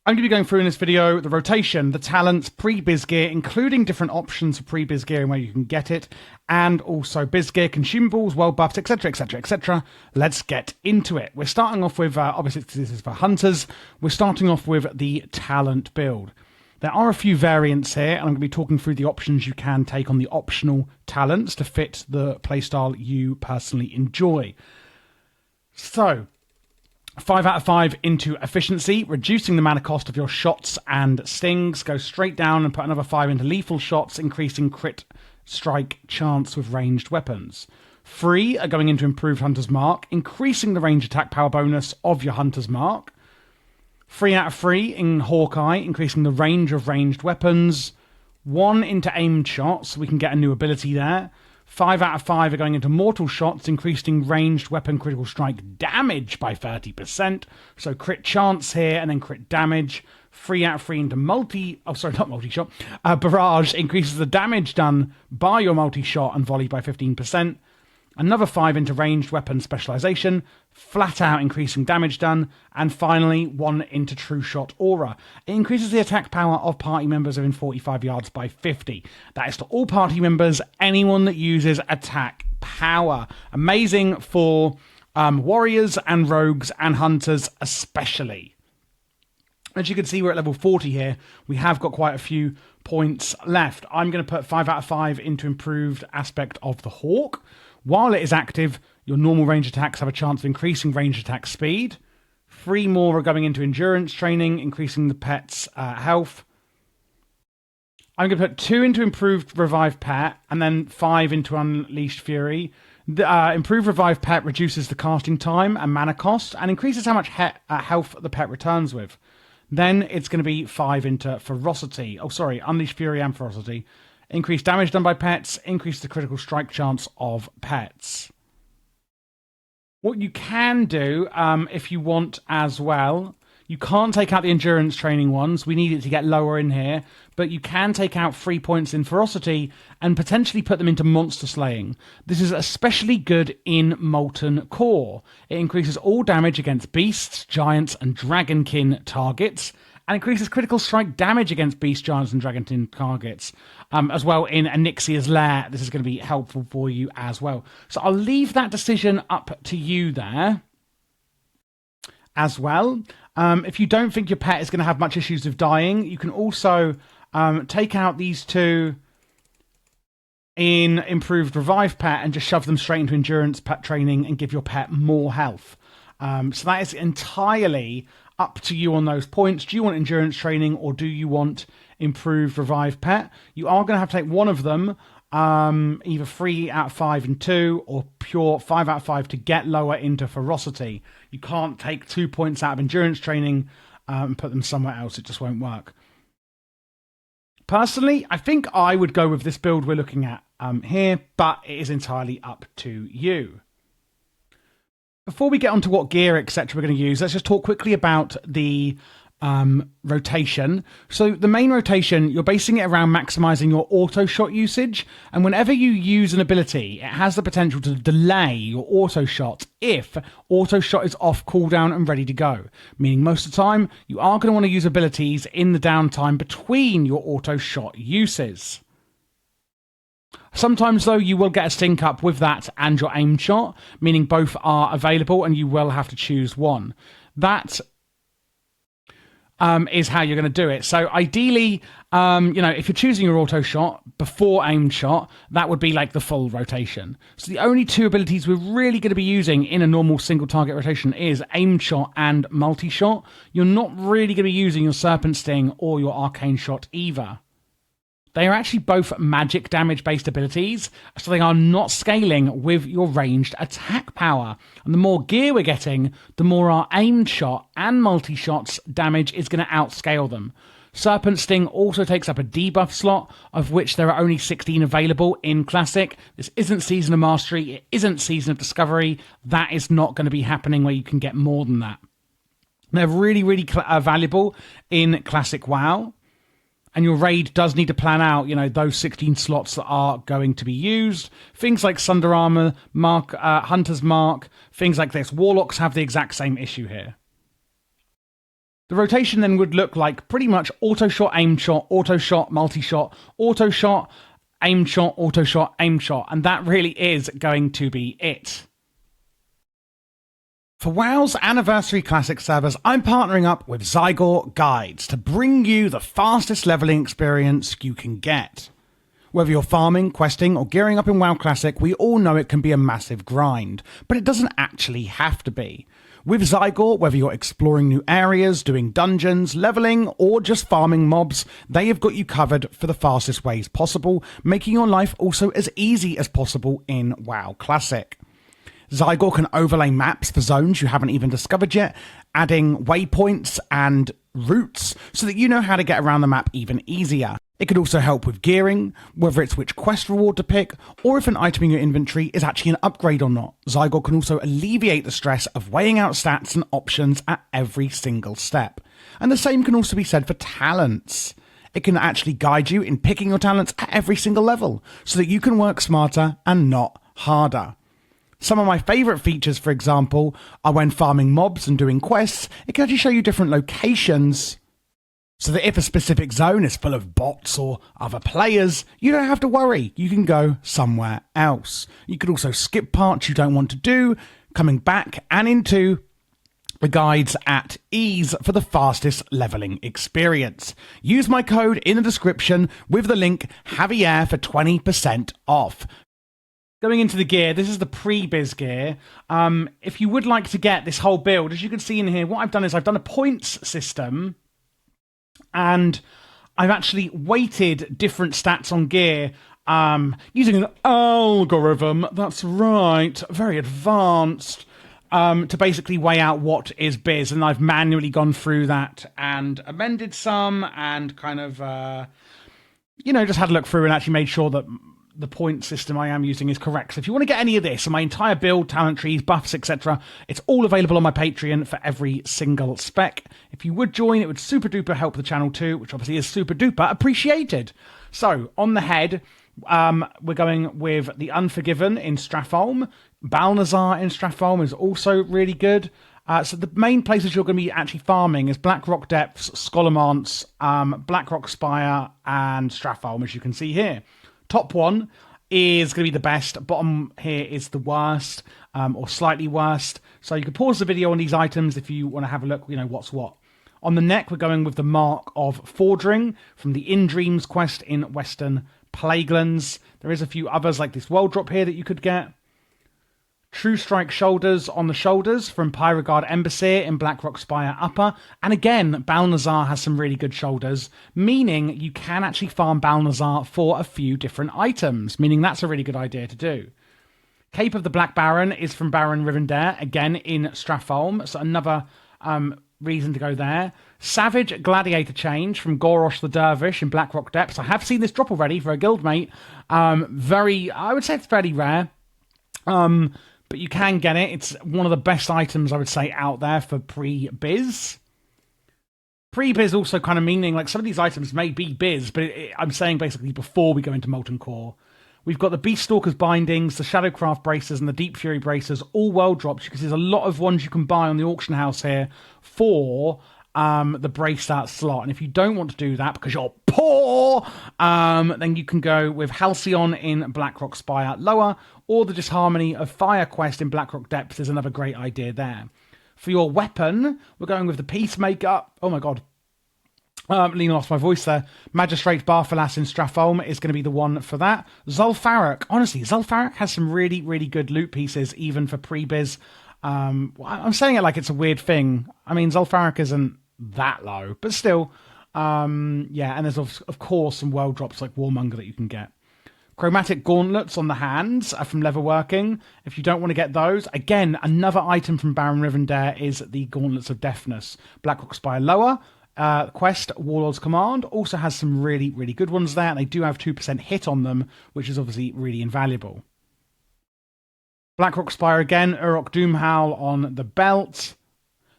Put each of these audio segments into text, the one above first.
I'm going to be going through in this video the rotation, the talents, pre-Bis Gear, including different options for pre-Bis Gear and where you can get it, and also Biz Gear, consumables, world buffs, etc, etc, etc. Let's get into it. We're starting off with, obviously this is for hunters, we're starting off with the talent build. There are a few variants here, and I'm going to be talking through the options you can take on the optional talents to fit the playstyle you personally enjoy. So, 5 out of 5 into efficiency, reducing the mana cost of your shots and stings. Go straight down and put another 5 into lethal shots, increasing crit strike chance with ranged weapons. 3 are going into improved Hunter's Mark, increasing the range attack power bonus of your Hunter's Mark. 3 out of 3 in Hawkeye, increasing the range of ranged weapons. 1 into aimed shots, so we can get a new ability there. 5 out of 5 are going into mortal shots, increasing ranged weapon critical strike damage by 30%. So crit chance here and then crit damage. 3 out of 3 into barrage, increases the damage done by your multi-shot and volley by 15%. Another 5 into ranged weapon specialization, flat out increasing damage done, and finally 1 into true shot aura. It increases the attack power of party members within 45 yards by 50. That is to all party members, anyone that uses attack power. Amazing for warriors and rogues and hunters especially. As you can see, we're at level 40 here. We have got quite a few points left. I'm going to put 5 out of 5 into improved aspect of the Hawk. While it is active, your normal range attacks have a chance of increasing range attack speed. 3 more are going into endurance training, increasing the pet's health. I'm going to put 2 into improved revive pet, and then 5 into unleashed fury. The improved revive pet reduces the casting time and mana cost, and increases how much health the pet returns with. Then it's going to be 5 into ferocity. Unleashed fury and ferocity. Increase damage done by pets, increase the critical strike chance of pets. What you can do, if you want as well, you can't take out the endurance training ones. We need it to get lower in here. But you can take out 3 points in ferocity and potentially put them into monster slaying. This is especially good in Molten Core. It increases all damage against beasts, giants, and dragonkin targets, and increases critical strike damage against beast, giants, and dragonkin targets. As well in Onyxia's Lair, this is going to be helpful for you as well. So I'll leave that decision up to you there as well. If you don't think your pet is going to have much issues with dying, you can also take out these 2 in improved revive pet and just shove them straight into endurance pet training and give your pet more health. So that is entirely up to you on those points. Do you want endurance training or do you want improved revive pet? You are going to have to take one of them, either 3 out of 5 and 2, or pure 5 out of 5 to get lower into ferocity. You can't take 2 points out of endurance training and put them somewhere else. It just won't work. Personally, I think I would go with this build we're looking at here, but it is entirely up to you. Before we get on to what gear, etc. we're going to use, let's just talk quickly about the rotation. So the main rotation, you're basing it around maximizing your auto shot usage, and whenever you use an ability, it has the potential to delay your auto shot if auto shot is off cooldown and ready to go, meaning most of the time you are going to want to use abilities in the downtime between your auto shot uses. Sometimes, though, you will get a sync up with that and your aim shot, meaning both are available and you will have to choose one. That is how you're going to do it. So ideally, if you're choosing your auto shot before aimed shot, that would be like the full rotation. So the only 2 abilities we're really going to be using in a normal single target rotation is aimed shot and multi-shot. You're not really going to be using your serpent sting or your arcane shot either. They are actually both magic damage based abilities, so they are not scaling with your ranged attack power. And the more gear we're getting, the more our aimed shot and multi-shots damage is going to outscale them. Serpent Sting also takes up a debuff slot, of which there are only 16 available in Classic. This isn't Season of Mastery, it isn't Season of Discovery. That is not going to be happening where you can get more than that. They're really, really valuable in Classic WoW. And your raid does need to plan out, those 16 slots that are going to be used. Things like Sunder Armor, Hunter's Mark, things like this. Warlocks have the exact same issue here. The rotation then would look like pretty much auto shot, aim shot, auto shot, multi-shot, auto shot, aim shot, auto shot, aim shot. And that really is going to be it. For WoW's Anniversary Classic servers, I'm partnering up with Zygor Guides to bring you the fastest leveling experience you can get. Whether you're farming, questing, or gearing up in WoW Classic, we all know it can be a massive grind, but it doesn't actually have to be. With Zygor, whether you're exploring new areas, doing dungeons, leveling, or just farming mobs, they have got you covered for the fastest ways possible, making your life also as easy as possible in WoW Classic. Zygor can overlay maps for zones you haven't even discovered yet, adding waypoints and routes so that you know how to get around the map even easier. It could also help with gearing, whether it's which quest reward to pick, or if an item in your inventory is actually an upgrade or not. Zygor can also alleviate the stress of weighing out stats and options at every single step. And the same can also be said for talents. It can actually guide you in picking your talents at every single level, so that you can work smarter and not harder. Some of my favourite features, for example, are when farming mobs and doing quests, it can actually show you different locations, so that if a specific zone is full of bots or other players, you don't have to worry. You can go somewhere else. You could also skip parts you don't want to do, coming back and into the guides at ease for the fastest leveling experience. Use my code in the description with the link Javier for 20% off. Going into the gear, this is the Pre-Bis Gear. If you would like to get this whole build, as you can see in here, what I've done is I've done a points system, and I've actually weighted different stats on gear using an algorithm, that's right, very advanced, to basically weigh out what is biz. And I've manually gone through that and amended some and kind of, just had a look through and actually made sure that the point system I am using is correct. So if you want to get any of this and my entire build, talent trees, buffs, etc., it's all available on my Patreon for every single spec. If you would join, it would super duper help the channel too, which obviously is super duper appreciated. So on the head, we're going with the Unforgiven in Stratholme. Balnazar in Stratholme is also really good. So the main places you're going to be actually farming is Blackrock Depths, Scholomance, Blackrock Spire, and Stratholme, as you can see here. Top one is going to be the best. Bottom here is the worst, or slightly worst. So you can pause the video on these items if you want to have a look, what's what. On the neck, we're going with the Mark of Fordring from the In Dreams quest in Western Plaguelands. There is a few others like this world drop here that you could get. True Strike Shoulders on the shoulders from Pyregard Embassy in Blackrock Spire Upper. And again, Balnazar has some really good shoulders, meaning you can actually farm Balnazar for a few different items, meaning that's a really good idea to do. Cape of the Black Baron is from Baron Rivendare, again in Stratholme, so another reason to go there. Savage Gladiator Change from Gorosh the Dervish in Blackrock Depths. I have seen this drop already for a guildmate. I would say it's fairly rare. But you can get it. It's one of the best items, I would say, out there for pre-biz. Pre-biz also kind of meaning, like, some of these items may be biz, but I'm saying basically before we go into Molten Core. We've got the Beaststalker's Bindings, the Shadowcraft Bracers, and the Deep Fury Bracers, all world drops, because there's a lot of ones you can buy on the auction house here for the brace that slot. And if you don't want to do that because you're poor, then you can go with Halcyon in Blackrock Spire Lower, or the Disharmony of Fire quest in Blackrock Depths is another great idea there. For your weapon, we're going with the Peacemaker. Oh my god. Leaning off my voice there. Magistrate Barthalas in Stratholme is going to be the one for that. Zul'Farrak. Honestly, Zul'Farrak has some really, really good loot pieces, even for pre-biz. I'm saying it like it's a weird thing. I mean, Zul'Farrak isn't that low, but still. Yeah, and there's, of course, some world drops like Warmonger that you can get. Chromatic Gauntlets on the hands are from Leatherworking. If you don't want to get those, again, another item from Baron Rivendare is the Gauntlets of Deafness. Blackrock Spire Lower. Quest Warlord's Command also has some really, really good ones there, and they do have 2% hit on them, which is obviously really invaluable. Blackrock Spire again, Urok Doomhowl on the belt.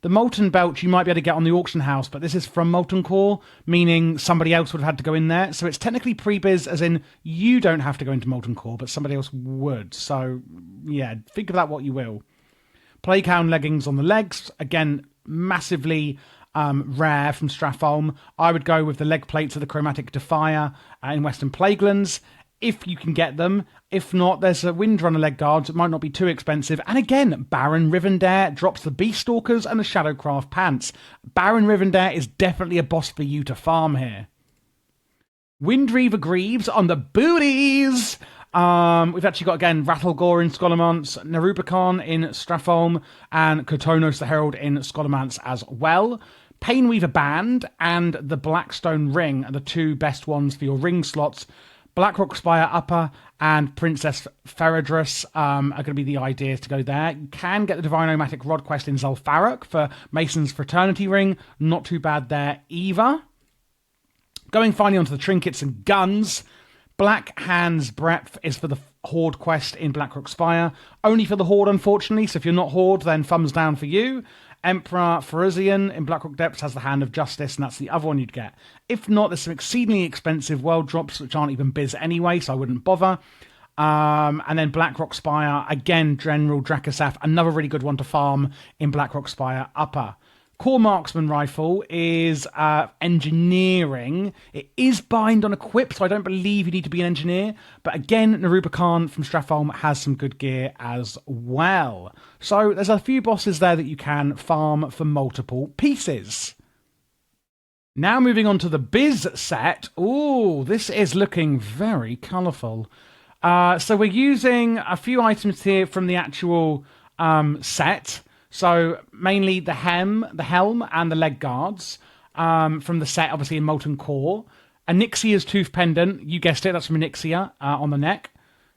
The Molten Belt you might be able to get on the auction house, but this is from Molten Core, meaning somebody else would have had to go in there. So it's technically pre-biz, as in you don't have to go into Molten Core, but somebody else would. So yeah, think of that what you will. Plaguehound Leggings on the legs, again, massively rare from Stratholme. I would go with the leg plates of the Chromatic Defier in Western Plaguelands, if you can get them. If not, there's a Windrunner leg guards. It might not be too expensive. And again, Baron Rivendare drops the Beast Stalkers and the Shadowcraft pants. Baron Rivendare is definitely a boss for you to farm here. Windreaver Greaves on the booties. We've actually got, again, Rattlegore in Scholomance, Nerubicon in Stratholme, and Kotonos the Herald in Scholomance as well. Painweaver Band and the Blackstone Ring are the two best ones for your ring slots. Blackrock Spire Upper and Princess Feradrus are going to be the ideas to go there. You can get the Divinomatic Rod quest in Zul'Farrak for Mason's Fraternity Ring. Not too bad there either. Going finally onto the trinkets and guns. Black Hand's Breadth is for the Horde quest in Blackrock Spire. Only for the Horde, unfortunately, so if you're not Horde, then thumbs down for you. Emperor Pharuzian in Blackrock Depths has the Hand of Justice, and that's the other one you'd get. If not, there's some exceedingly expensive world drops, which aren't even biz anyway, so I wouldn't bother. And then Blackrock Spire, again, General Drakasaf, another really good one to farm in Blackrock Spire Upper. Core Marksman Rifle is engineering. It is bind on equip, so I don't believe you need to be an engineer. But again, Nerubicon from Stratholme has some good gear as well. So there's a few bosses there that you can farm for multiple pieces. Now moving on to the Biz set. Ooh, this is looking very colourful. So we're using a few items here from the actual set. So mainly the helm and the leg guards from the set, obviously in Molten Core. Onyxia's Tooth Pendant, you guessed it, that's from Onyxia on the neck.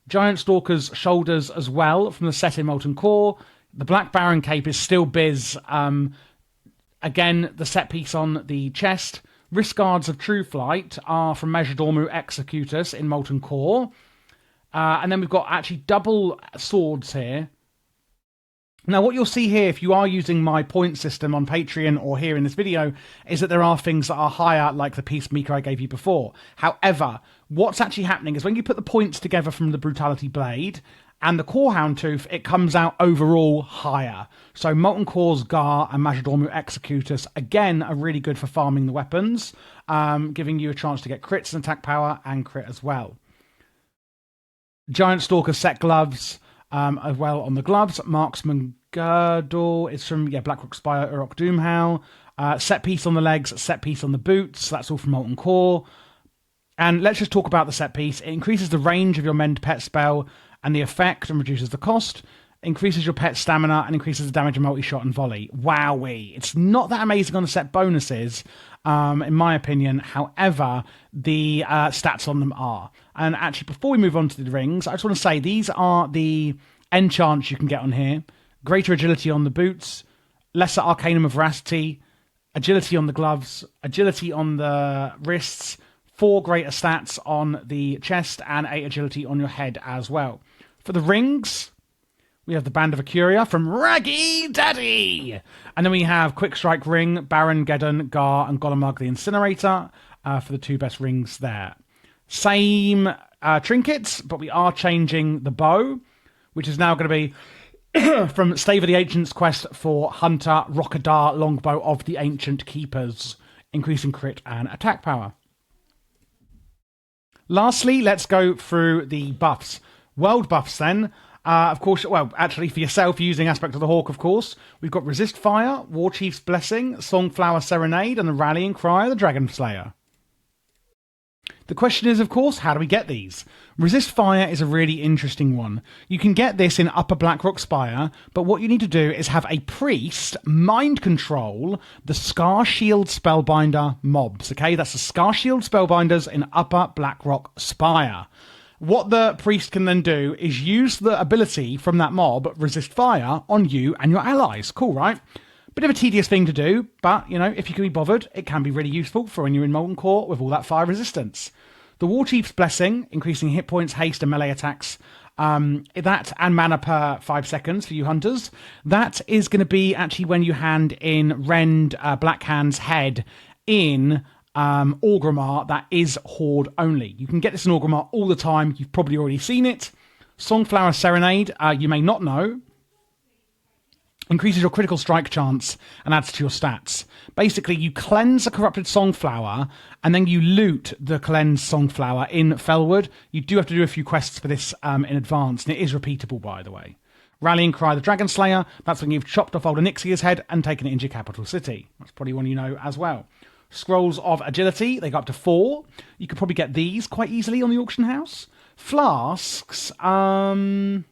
Giant Stalker's Shoulders as well from the set in Molten Core. The Black Baron Cape is still biz. Again, the set piece on the chest. Wrist Guards of True Flight are from Majordomo Executus in Molten Core. And then we've got actually double swords here. Now, what you'll see here, if you are using my point system on Patreon or here in this video, is that there are things that are higher, like the Peacemaker I gave you before. However, what's actually happening is when you put the points together from the Brutality Blade and the Corehound Tooth, it comes out overall higher. So Molten Core's Gar and Majordomo Executus, again, are really good for farming the weapons, giving you a chance to get crits and attack power and crit as well. Giant Stalker set gloves as well on the gloves. Marksman Girdle is from Blackrock Spire, Urok Doomhowl. Set piece on the legs, set piece on the boots. That's all from Molten Core. And let's just talk about the set piece. It increases the range of your Mend Pet spell and the effect and reduces the cost. Increases your pet's stamina and increases the damage of multi-shot and volley. Wowee. It's not that amazing on the set bonuses, in my opinion. However, the stats on them are. And actually, before we move on to the rings, I just want to say these are the enchants you can get on here. Greater agility on the boots, lesser arcanum of veracity, agility on the gloves, agility on the wrists, 4 greater stats on the chest, and 8 agility on your head as well. For the rings, we have the Band of Acuria from Raggy Daddy. And then we have Quick Strike Ring, Baron Geddon, Gar, and Golemug the Incinerator for the 2 best rings there. Same trinkets, but we are changing the bow, which is now going to be from Stave of the Ancients quest for Hunter Rockadar Longbow of the Ancient Keepers, increasing crit and attack power. Lastly, let's go through the buffs. World buffs then. Of course, well, actually for yourself using Aspect of the Hawk, of course. We've got Resist Fire, War Chief's Blessing, Songflower Serenade, and the Rallying Cry of the Dragon Slayer. The question is, of course, how do we get these? Resist Fire is a really interesting one. You can get this in Upper Blackrock Spire, but what you need to do is have a priest mind control the Scar Shield Spellbinder mobs, okay? That's the Scar Shield Spellbinders in Upper Blackrock Spire. What the priest can then do is use the ability from that mob, Resist Fire, on you and your allies. Cool, right? Bit of a tedious thing to do, but, you know, if you can be bothered, it can be really useful for when you're in Molten Core with all that fire resistance. The War Chief's Blessing, increasing hit points, haste, and melee attacks. That and mana per 5 seconds for you hunters. That is going to be actually when you hand in Rend Blackhand's head in Orgrimmar. That is Horde only. You can get this in Orgrimmar all the time. You've probably already seen it. Songflower Serenade, you may not know, increases your critical strike chance and adds to your stats. Basically, you cleanse a corrupted songflower and then you loot the cleansed songflower in Felwood. You do have to do a few quests for this in advance, and it is repeatable, by the way. Rallying Cry the Dragon Slayer, that's when you've chopped off old Onyxia's head and taken it into your capital city. That's probably one you know as well. Scrolls of Agility, they go up to 4. You could probably get these quite easily on the auction house. Flasks, I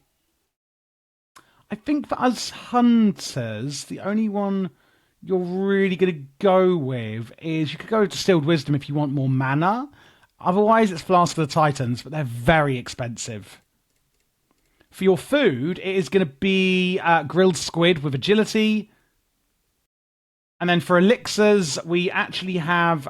think for us hunters, the only one you're really going to go with is you could go to Distilled Wisdom if you want more mana. Otherwise, it's Flask of the Titans, but they're very expensive. For your food, it is going to be grilled squid with agility. And then for elixirs, we actually have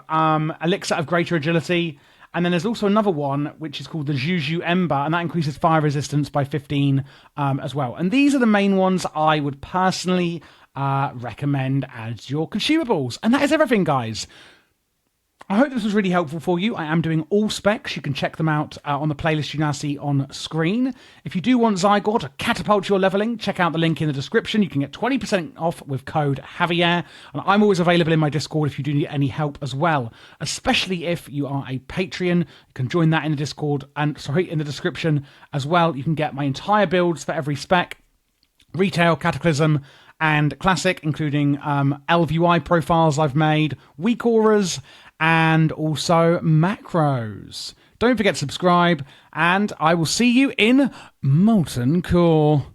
elixir of greater agility. And then there's also another one, which is called the Juju Ember, and that increases fire resistance by 15 as well. And these are the main ones I would personally recommend as your consumables. And that is everything, guys. I hope this was really helpful for you. I am doing all specs. You can check them out on the playlist you now see on screen. If you do want Zygor to catapult your leveling, check out the link in the description. You can get 20% off with code Javier. And I'm always available in my Discord if you do need any help as well, especially if you are a Patreon. You can join that in the Discord and, in the description as well. You can get my entire builds for every spec, retail, cataclysm, and classic, including LVUI profiles I've made, weak auras, and also macros. Don't forget to subscribe, and I will see you in Molten Core.